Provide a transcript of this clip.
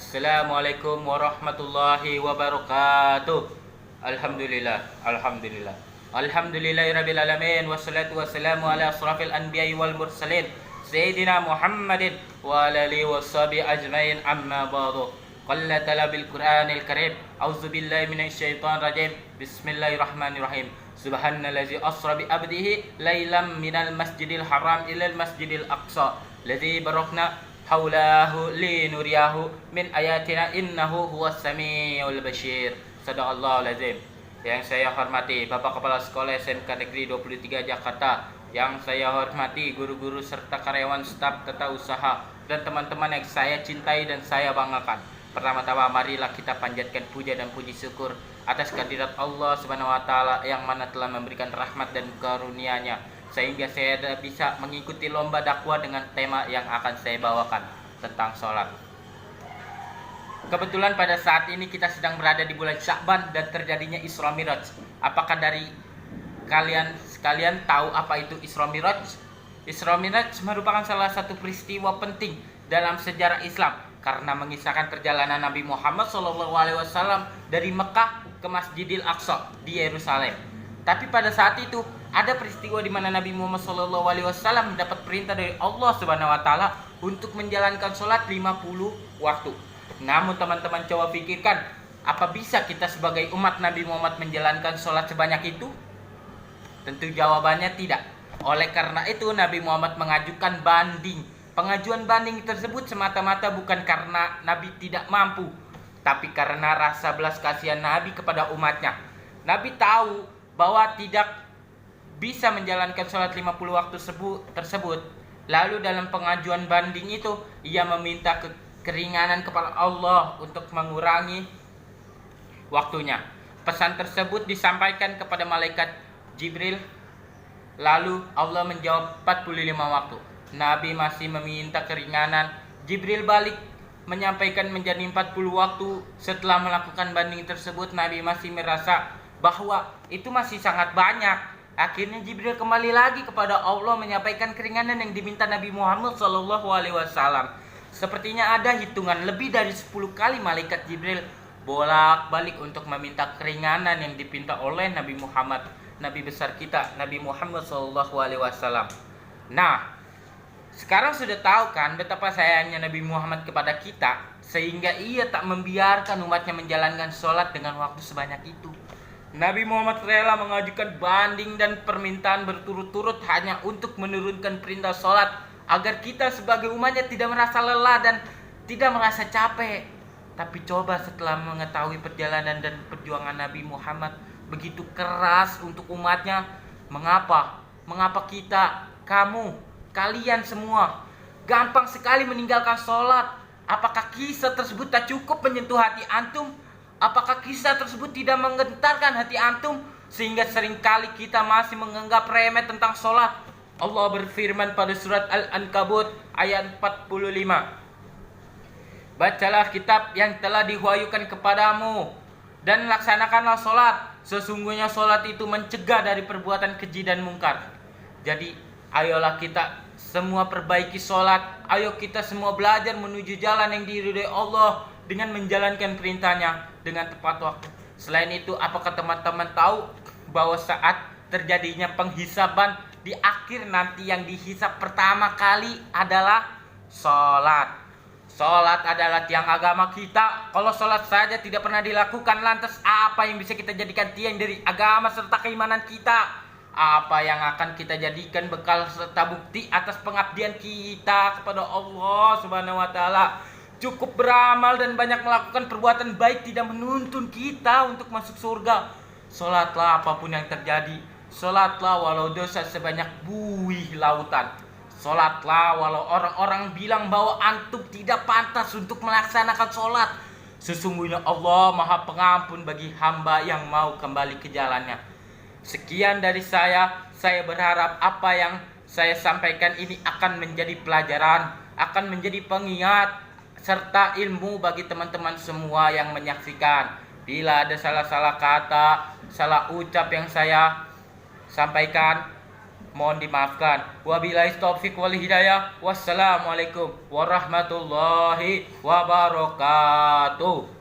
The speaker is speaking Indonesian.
Assalamualaikum warahmatullahi wabarakatuh. Alhamdulillah, alhamdulillah. Alhamdulillahirabbil alamin wassalatu wassalamu ala asrafil anbiya'i wal mursalin sayyidina Muhammadin wa ala alihi washabihi ajmain amma ba'du. Qalla tala bil Qur'anil Karim. A'udzu billahi minasyaitonir rajim. Bismillahirrahmanirrahim. Subhanallazi asra bi abdihi lailam minal masjidil haram ilal masjidil aqsa. Ladzi barakna haulahu linuriyahu min ayatina innahu huwas samiul basyir. Sadaqallahul azim. Yang saya hormati Bapak Kepala Sekolah SMK Negeri 23 Jakarta, yang saya hormati guru-guru serta karyawan staf tata usaha dan teman-teman yang saya cintai dan saya banggakan. Pertama-tama marilah kita panjatkan puja dan puji syukur atas kehadirat Allah Subhanahu wa taala yang mana telah memberikan rahmat dan karunia-Nya sehingga saya bisa mengikuti lomba dakwah dengan tema yang akan saya bawakan tentang sholat. Kebetulan pada saat ini kita sedang berada di bulan Sya'ban dan terjadinya Isra Miraj. Apakah dari kalian sekalian tahu apa itu Isra Miraj? Isra Miraj merupakan salah satu peristiwa penting dalam sejarah Islam karena mengisahkan perjalanan Nabi Muhammad SAW dari Mekah ke Masjidil Aqsa di Yerusalem. Tapi pada saat itu ada peristiwa di mana Nabi Muhammad SAW mendapat perintah dari Allah Subhanahu wa taala untuk menjalankan sholat 50 waktu. Namun teman-teman coba pikirkan, apa bisa kita sebagai umat Nabi Muhammad menjalankan sholat sebanyak itu? Tentu jawabannya tidak. Oleh karena itu Nabi Muhammad mengajukan banding. Pengajuan banding tersebut semata-mata bukan karena Nabi tidak mampu, tapi karena rasa belas kasihan Nabi kepada umatnya. Nabi tahu bahwa tidak bisa menjalankan sholat 50 waktu tersebut. Lalu dalam pengajuan banding itu, ia meminta keringanan kepada Allah untuk mengurangi waktunya. Pesan tersebut disampaikan kepada malaikat Jibril. Lalu Allah menjawab 45 waktu. Nabi masih meminta keringanan. Jibril balik menyampaikan menjadi 40 waktu. Setelah melakukan banding tersebut, Nabi masih merasa bahwa itu masih sangat banyak. Akhirnya Jibril kembali lagi kepada Allah menyampaikan keringanan yang diminta Nabi Muhammad SAW. Sepertinya ada hitungan lebih dari 10 kali malaikat Jibril bolak-balik untuk meminta keringanan yang dipinta oleh Nabi Muhammad, Nabi besar kita, Nabi Muhammad SAW. Nah, sekarang sudah tahu kan betapa sayangnya Nabi Muhammad kepada kita, sehingga ia tak membiarkan umatnya menjalankan sholat dengan waktu sebanyak itu. Nabi Muhammad rela mengajukan banding dan permintaan berturut-turut hanya untuk menurunkan perintah sholat, agar kita sebagai umatnya tidak merasa lelah dan tidak merasa capek. Tapi coba setelah mengetahui perjalanan dan perjuangan Nabi Muhammad begitu keras untuk umatnya, mengapa kita, kalian semua gampang sekali meninggalkan sholat? Apakah kisah tersebut tak cukup menyentuh hati antum? Apakah kisah tersebut tidak menggentarkan hati antum sehingga seringkali kita masih menganggap remeh tentang sholat? Allah berfirman pada surat Al-Ankabut ayat 45. Bacalah kitab yang telah diwahyukan kepadamu dan laksanakanlah sholat. Sesungguhnya sholat itu mencegah dari perbuatan keji dan mungkar. Jadi ayolah kita semua perbaiki sholat. Ayo kita semua belajar menuju jalan yang diridhai Allah dengan menjalankan perintahnya dengan tepat waktu. Selain itu, apakah teman-teman tahu bahwa saat terjadinya penghisaban di akhir nanti yang dihisab pertama kali adalah sholat. Sholat adalah tiang agama kita. Kalau sholat saja tidak pernah dilakukan, lantas apa yang bisa kita jadikan tiang dari agama serta keimanan kita? Apa yang akan kita jadikan bekal serta bukti atas pengabdian kita kepada Allah Subhanahu wa taala? Cukup beramal dan banyak melakukan perbuatan baik tidak menuntun kita untuk masuk surga. Sholatlah apapun yang terjadi. Sholatlah walau dosa sebanyak buih lautan. Sholatlah walau orang-orang bilang bahwa antum tidak pantas untuk melaksanakan sholat. Sesungguhnya Allah Maha Pengampun bagi hamba yang mau kembali ke jalannya. Sekian dari saya berharap apa yang saya sampaikan ini akan menjadi pelajaran, akan menjadi pengingat serta ilmu bagi teman-teman semua yang menyaksikan. Bila ada salah-salah kata, salah ucap yang saya sampaikan, mohon dimaafkan. Wabillahi taufik wal hidayah. Wassalamualaikum warahmatullahi wabarakatuh.